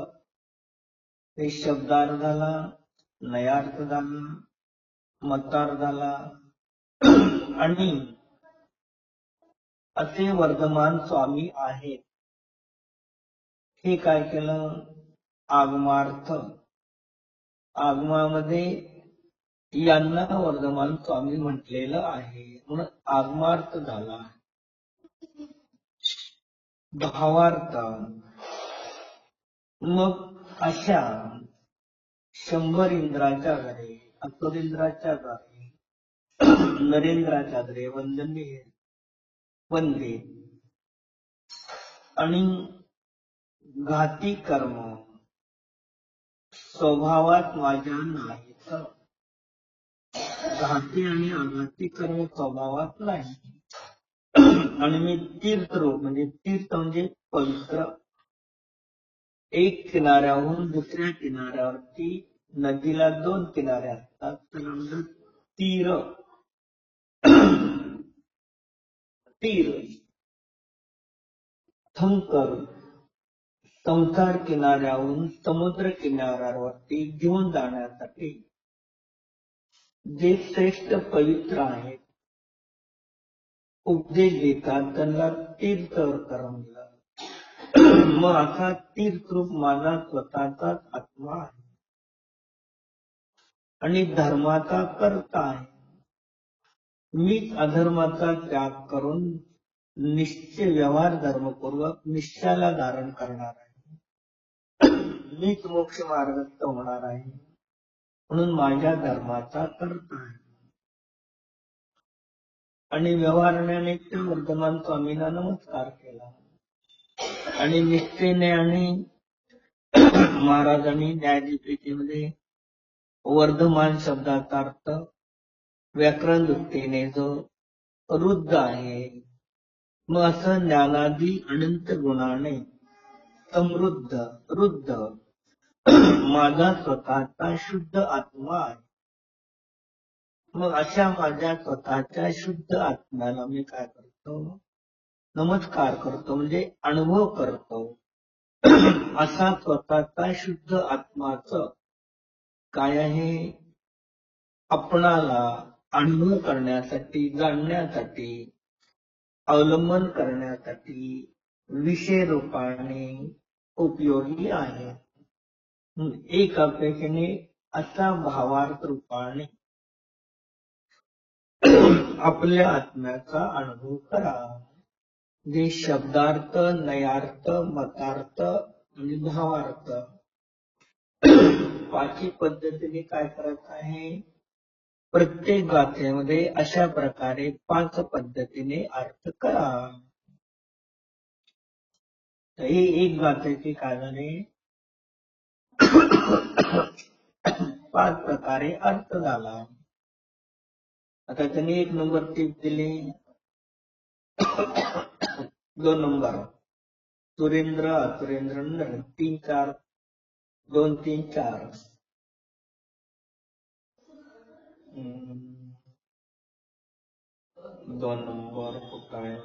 हे शब्दार्थ झाला, नयार्थ झाला, मतार्थ झाला, आणि असे वर्धमान स्वामी आहेत. हे काय केलं, आगमार्थ, आगमामध्ये यांना वर्धमान स्वामी म्हटलेलं आहे, म्हणून आगमार्थ झाला. भावार्थ, मग अशा 100 इंद्राच्या घरे, असुरेंद्राच्या घरे, नरेंद्राच्या घरे वंदनीय, वंदे, आणि घाती कर्म स्वभावात माझ्या नाहीत. घाती आणि अघाती कर्म स्वभावात नाही. आणि मी तीर्थरूप, म्हणजे तीर्थ म्हणजे पवित्र, एक किनाऱ्याहून दुसऱ्या किनाऱ्यावरती नदीला 2 किनारे असतात, त्याला म्हणतात तीर. तीर थंकर, संसार किनाऱ्याहून समुद्र किनाऱ्यावरती घेऊन जाण्यासाठी जे श्रेष्ठ पवित्र आहेत, उपदेश देतात, त्यांना तीर्थंकर म्हणतात. मग असा तीर्थरूप माझा स्वतःचाच आत्मा आहे आणि धर्माचा कर्ता आहे. मीच अधर्माचा त्याग करून निश्चय व्यवहार धर्मपूर्वक निश्चयाला धारण करणार आहे. मीच मोक्ष मार्गस्थ होणार आहे, म्हणून माझ्या धर्माचा कर्ता आहे. आणि व्यवहाराने त्या वर्धमान स्वामींना नमस्कार केला आणि निष्ठेने आणि महाराजांनी न्यायदीपिकेमध्ये वर्धमान शब्दाचा अर्थ व्याकरण दृष्टीने जो रुद्ध आहे, मग असं ज्ञानादी अनंत गुणाने समृद्ध रुद्ध माझा स्वतःचा शुद्ध आत्मा आहे. मग अशा माझ्या स्वतःच्या शुद्ध आत्म्याला मी काय करतो? नमस्कार करतो, म्हणजे अनुभव करतो. असा स्वतःचा शुद्ध आत्माचं काय आहे? आपणाला अनुभव करण्यासाठी, जाणण्यासाठी, अवलंबन करण्यासाठी विषय रूपाने उपयोगी आहे. एक अपेक्षेने असा भावार्थ रूपाने आपल्या आत्म्याचा अनुभव करा. जे शब्दार्थ, नयार्थ, मतार्थ आणि भावार्थ पाची पद्धतीने काय करत आहे? प्रत्येक गाथेमध्ये अशा प्रकारे 5 पद्धतीने अर्थ करा. ही एक गाथेची काय झाले? 5 प्रकारे अर्थ झाला. आता त्यांनी 1 नंबर टीप दिली, 2 नंबर सुरेंद्र असुरेंद्र 3 4 2 3 4 2 नंबर काय?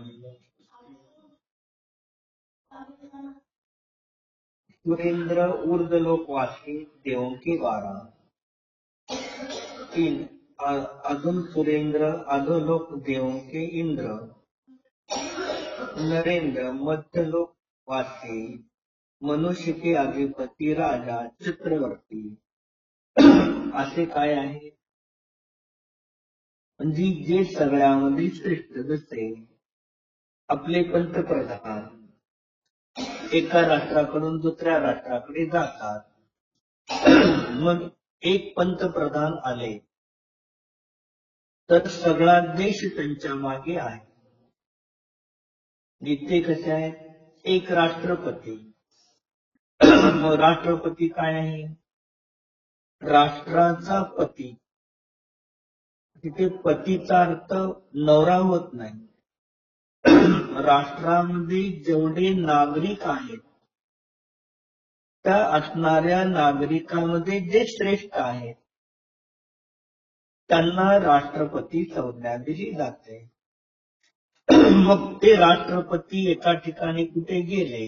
सुरेंद्र ऊर्ध्वलोकवासी देवकी 12. 3 अधम सुरेंद्र अधोलोक देवके इंद्र. नरेंद्र मध्यलोकवासी मनुष्य के अधिपती राजा चक्रवर्ती. असे काय आहे? म्हणजे जे सगळ्यामध्ये श्रेष्ठ. जसे आपले पंतप्रधान एका राष्ट्राकडून दुसऱ्या राष्ट्राकडे जातात. मग एक पंतप्रधान आले तर सगळा देश त्यांच्या मागे आहे. जिथे कसे आहे? एक राष्ट्रपती. मग राष्ट्रपती काय आहे? राष्ट्राचा पती. तिथे पतीचा अर्थ नवरा होत नाही. राष्ट्रामध्ये जेवढे नागरिक आहेत त्या असणाऱ्या नागरिकांमध्ये जे श्रेष्ठ आहेत त्यांना राष्ट्रपती संज्ञा दिली जाते. मग ते राष्ट्रपती एका ठिकाणी कुठे गेले,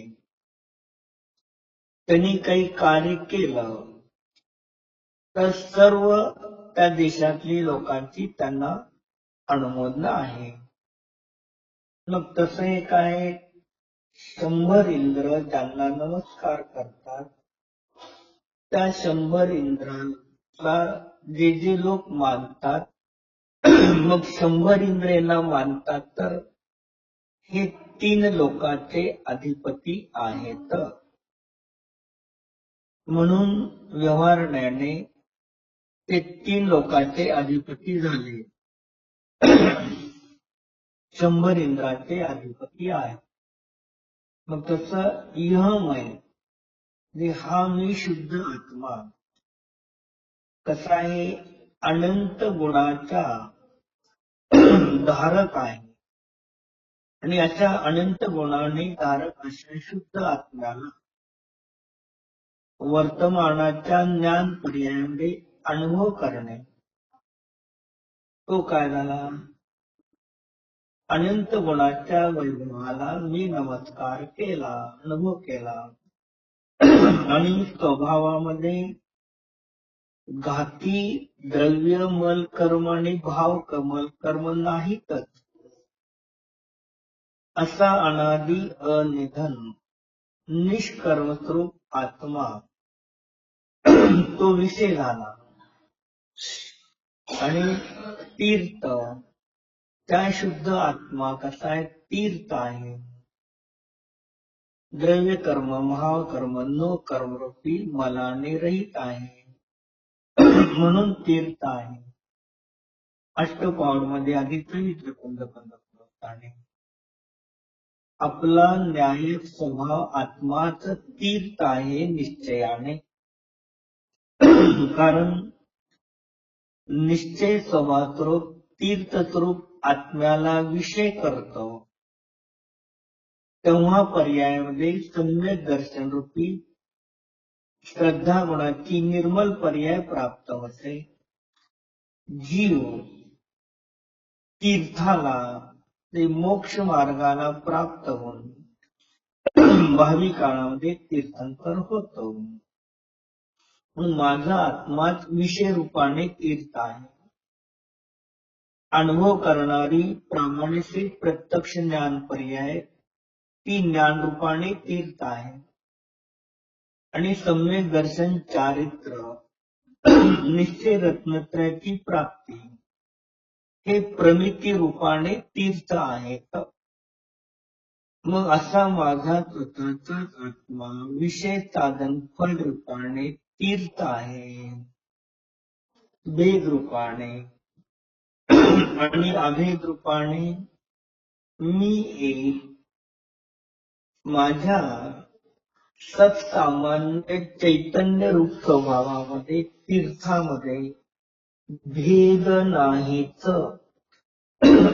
त्यांनी काही कार्य केलं तर सर्व त्या देशातली लोकांची त्यांना अनुमोदना आहे. मग तसं एक आहे, 100 इंद्र ज्यांना नमस्कार करतात त्या 100 इंद्रांना जे जे लोक मानतात, मग 100 इंद्र यांना मानतात तर हे 3 लोकांचे अधिपती आहेत. म्हणून व्यवहारण्याने ते 3 लोकांचे अधिपती झाले. 100 इंद्राचे अधिपती आहेत. मग तसं इहमय हा मी शुद्ध आत्मा कसा आहे? अनंत गुणाचा धारक आहे. आणि अशा अनंत गुणाने धारक अशा शुद्ध आत्म्याला वर्तमानाच्या ज्ञान पर्यायाने अनुभव करणे, तो काय झाला? अनंत गुणाच्या वैभवाला मी नमस्कार केला, अनुभव केला. आणि स्वभावामध्ये घाती द्रव्य मल कर्म आणि भाव कमल कर्म नाहीतच. असा अनादि अनिधन निष्कर्मस्वरूप आत्मा तो विषय झाला. आणि तीर्थ त्या शुद्ध आत्मा कसा आहे? तीर्थ आहे. द्रव्य कर्म भाव कर्म न कर्मरूपी मलाने रहित आहे, म्हणून तीर्थ आहे. अष्टपावड मध्ये आधी सांगितलं कुंदकंद आपला न्याय स्वभाव आत्माच तीर्थ आहे निश्चयाने. कारण निश्चय स्वभावस्वरूप तीर्थस्वरूप आत्म्याला विषय करतो. तेव्हा पर्यायामध्ये सम्यक दर्शन रूपी श्रद्धा गुणाची निर्मल पर्याय प्राप्त होते. जीव तीर्थाला ते मोक्ष मार्गाला प्राप्त होऊन भावी काळामध्ये तीर्थंकर होतो. माझा आत्माच विषय रूपाने तीर्थ आहे. अनुभव करणारी प्रामाणिक प्रत्यक्ष ज्ञान पर्याय ती ज्ञान रूपाने तीर्थ आहे. आणि सम्यक दर्शन चारित्र निश्चय रत्नत्रयाची प्राप्ती हे प्रमिती रूपाने तीर्थ आहेत. मग असा माझा स्वतःचा आत्मा विषय साधन फल रूपाने तीर्थ आहे. भेद रूपाने आणि अभेद रूपाने मी एक माझ्या सत्सामान्य चैतन्य रूप स्वभावामध्ये तीर्थामध्ये भेद नाहीच.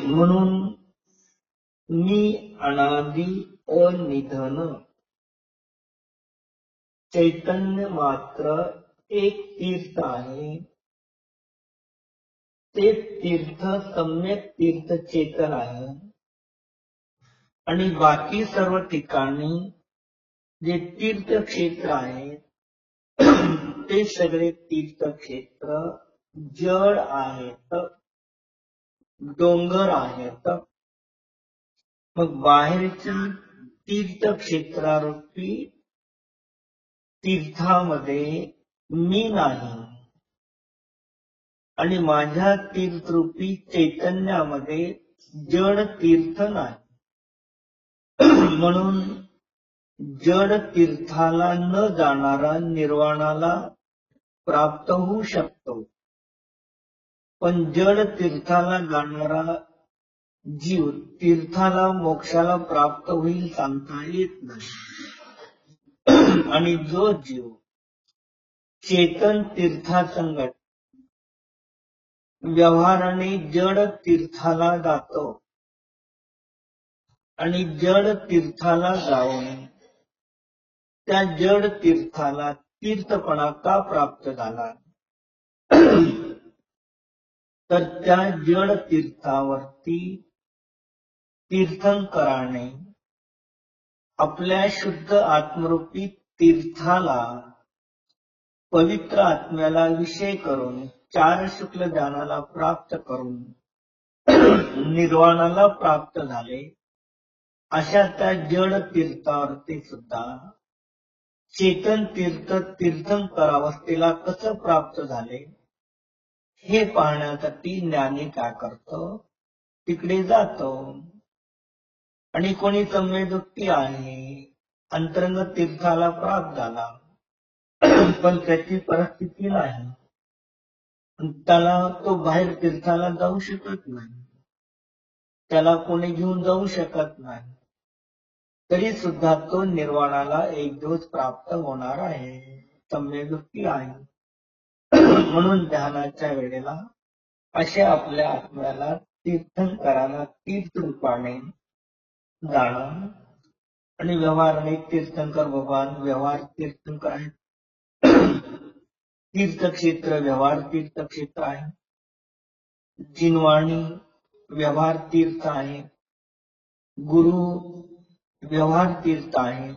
म्हणून मी अनादि अनिधन चैतन्य मात्र एक तीर्थ आहे. ते तीर्थ सम्यक तीर्थ चेतन आहे. आणि बाकी सर्व ठिकाणी जे तीर्थक्षेत्र आहे ते सगळे तीर्थक्षेत्र जड आहेत, डोंगर आहेत. मग बाहेरच्या तीर्थक्षेत्रारूपी तीर्थामध्ये मी नाही आणि माझ्या तीर्थरूपी चैतन्यामध्ये जड तीर्थ नाही. म्हणून जड तीर्थाला न जाणारा निर्वाणाला प्राप्त होऊ शकतो. पण जड तीर्थाला जाणारा जीव तीर्थाला मोक्षाला प्राप्त होईल सांगता येत नाही. आणि जो जीव चेतन तीर्थासंगत व्यवहाराने जड तीर्थाला जातो आणि जड तीर्थाला जाऊन त्या जड तीर्थाला तीर्थपणा का प्राप्त झाला, तर त्या जड तीर्थावरती तीर्थंकराने आपल्या शुद्ध आत्मरूपी तीर्थाला पवित्र आत्म्याला विषय करून चार शुक्ल ज्ञानाला प्राप्त करून निर्वाणाला प्राप्त झाले. अशा त्या जड तीर्थावरती सुद्धा चेतन तीर्थ तीर्थंकरावस्थेला कसं प्राप्त झाले हे पाहण्यासाठी ज्ञानी काय करतो, तिकडे जातो. आणि कोणी सम्यदुक्ती आहे, अंतरंग तीर्थाला प्राप्त झाला पण त्याची परिस्थिती नाही, त्याला तो बाहेर तीर्थाला जाऊ शकत नाही, त्याला कोणी घेऊन जाऊ शकत नाही, तरी सुद्धा तो निर्वाणाला एक दिवस प्राप्त होणार आहे. सम्यदुक्ती आहे. म्हणून ध्यानाच्या वेळेला अशा आपल्या आत्म्याला तीर्थंकराला तीर्थ रूपाने जाणं. आणि व्यवहाराने तीर्थंकर भगवान व्यवहार तीर्थंकर आहे. तीर्थक्षेत्र व्यवहार तीर्थक्षेत्र आहे. जिनवाणी व्यवहार तीर्थ आहे. गुरु व्यवहार तीर्थ आहे.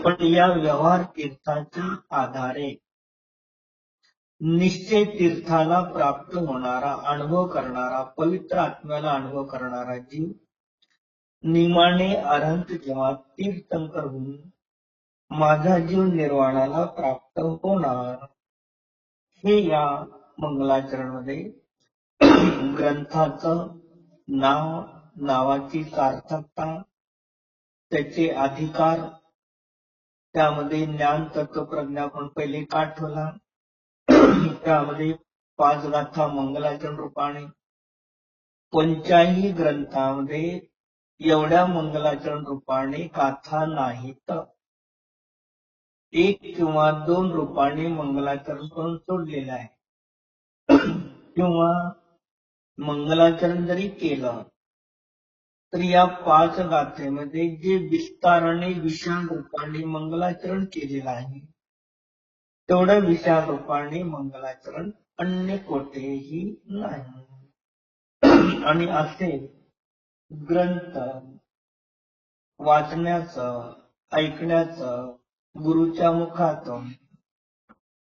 पण या व्यवहार तीर्थाच्या आधारे निश्चय तीर्थाला प्राप्त होणारा अनुभव करणारा पवित्र आत्म्याला अनुभव करणारा जीव निमाने अनंत जेव्हा तीर्थंकर होऊन माझा जीव निर्वाणाला प्राप्त होणार, हे या मंगलाचरणमध्ये ग्रंथाचं नाव, नावाची सार्थकता, त्याचे अधिकार, त्यामध्ये ज्ञान तत्व प्रज्ञा आपण पहिले काठवला. त्यामध्ये 5 गाथा मंगलाचरण रूपाने. कोणत्याही ग्रंथामध्ये एवढ्या मंगलाचरण रूपाने गाथा नाहीत. 1 किंवा 2 रूपाने मंगलाचरण करून सोडलेलं आहे. किंवा मंगलाचरण जरी केलं तर या 5 गाथेमध्ये जे विस्ताराने विशाल रूपाने मंगलाचरण केलेलं आहे तेवढं विशाल रूपाने मंगलाचरण अन्य कोठेही नाही. आणि असे ग्रंथ वाचण्याचं ऐकण्याचं गुरुच्या मुखातून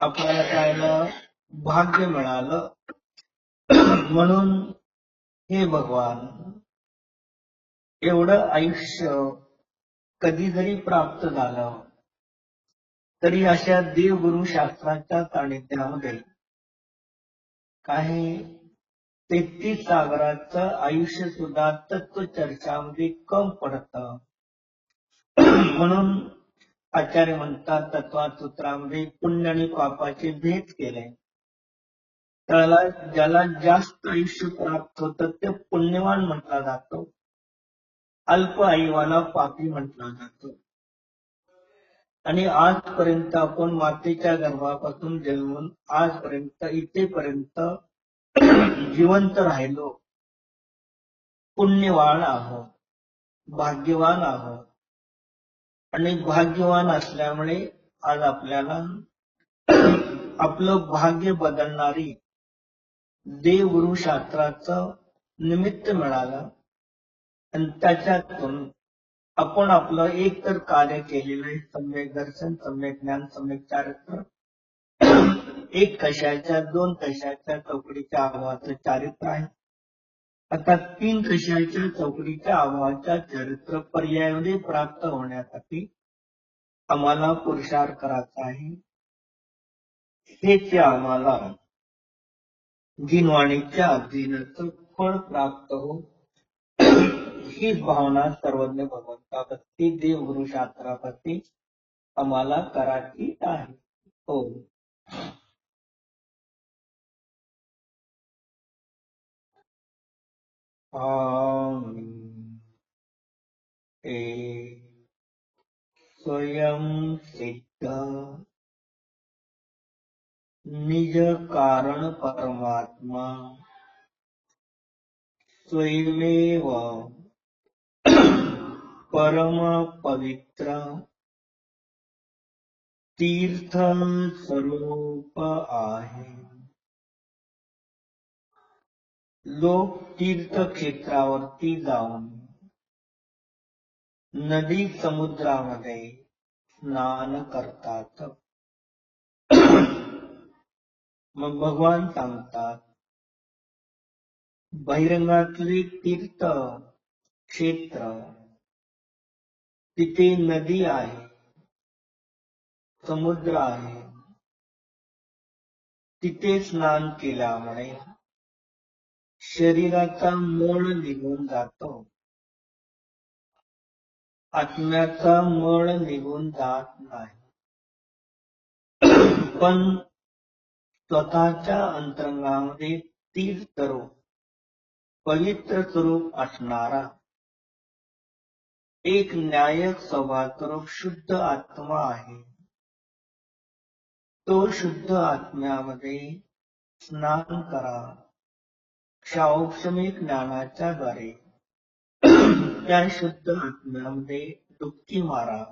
आपल्याला जायला भाग्य मिळालं. म्हणून हे भगवान एवढं आयुष्य कधी जरी प्राप्त झालं तरी अशा देवगुरु शास्त्राच्या सानिध्यामध्ये काही 33 सागराचं आयुष्य सुद्धा तत्व चर्चामध्ये कम पडतं. म्हणून आचार्य म्हणतात तत्वसूत्रामध्ये पुण्य आणि पापाचे भेद केले. त्याला ज्याला जास्त आयुष्य प्राप्त होतं ते पुण्यवान म्हटला जातो, अल्प आयुवाला पापी म्हटला जातो. आणि आजपर्यंत आपण मातेच्या गर्भापासून जन्मून आजपर्यंत इथेपर्यंत जिवंत राहिलो, पुण्यवान आहोत, भाग्यवान आहोत. आणि भाग्यवान असल्यामुळे आज आपल्याला आपलं भाग्य बदलणारी देवगुरु शास्त्राचं निमित्त मिळालं. आणि त्याच्यातून आपण आपलं एक तर कार्य केलेलं आहे, सम्यक दर्शन, सम्यक ज्ञान, सम्यक चारित्र. एक कशाच्या 2 कशाच्या चौकडीच्या अभावाचं चारित्र आहे. आता 3 कशाच्या चौकडीच्या अभावाच्या चरित्र पर्यायामध्ये प्राप्त होण्यासाठी आम्हाला पुरुषार्थ करायचा आहे. हेच आम्हाला जिनवाणीच्या अध्ययनाचं फळ प्राप्त हो, ही भावना सर्वज्ञ भगवंताप्रती देवगुरु शास्त्राप्रती आम्हाला करायची आहे. हो. स्वयं सिद्ध निज कारण परमात्मा स्वयमेव परम पवित्र तीर्थ स्वरूप आहे. लोक तीर्थक्षेत्रावरती जाऊन नदी समुद्रामध्ये स्नान करतात. मग भगवान सांगतात बहिरंगातले तीर्थ क्षेत्र तिथे नदी आहे, समुद्र आहे, तिथे स्नान केल्यामुळे शरीराचा मळ निघून जातो, आत्म्याचा मळ निघून जात नाही. पण स्वतःच्या अंतरंगामध्ये तीर्थ रूप पवित्र स्वरूप असणारा एक न्यायक स्वभावस्वरूप शुद्ध आत्मा आहे. तो शुद्ध आत्म्यामध्ये स्नान करा, शैक्षणिक ज्ञानाच्या द्वारे त्या शुद्ध आत्म्यामध्ये डुबकी मारा,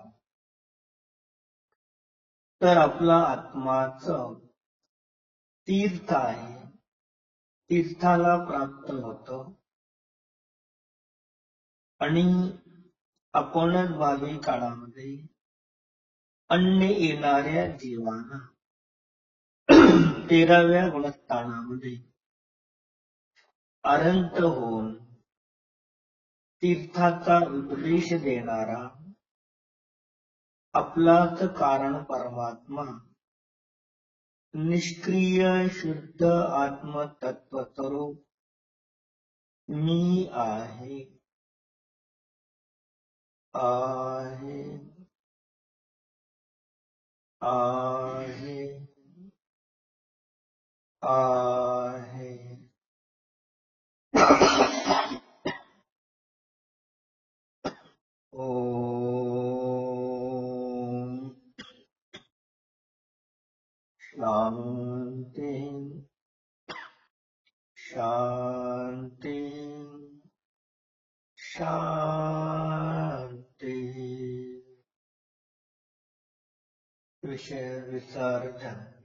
तर आपला आत्माचं तीर्थ आहे, तीर्थाला प्राप्त होतं. आणि आपणच भावी काळामध्ये अन्य येणाऱ्या जीवांना 13व्या गुणस्थानामध्ये अनंत होऊन तीर्थाचा उपदेश देणारा आपलाच कारण परमात्मा निष्क्रिय शुद्ध आत्मतत्वस्वरूप मी आहे, आहे, आहे, आहे. ओम शांती शांती शांती. विषय विसर्जन.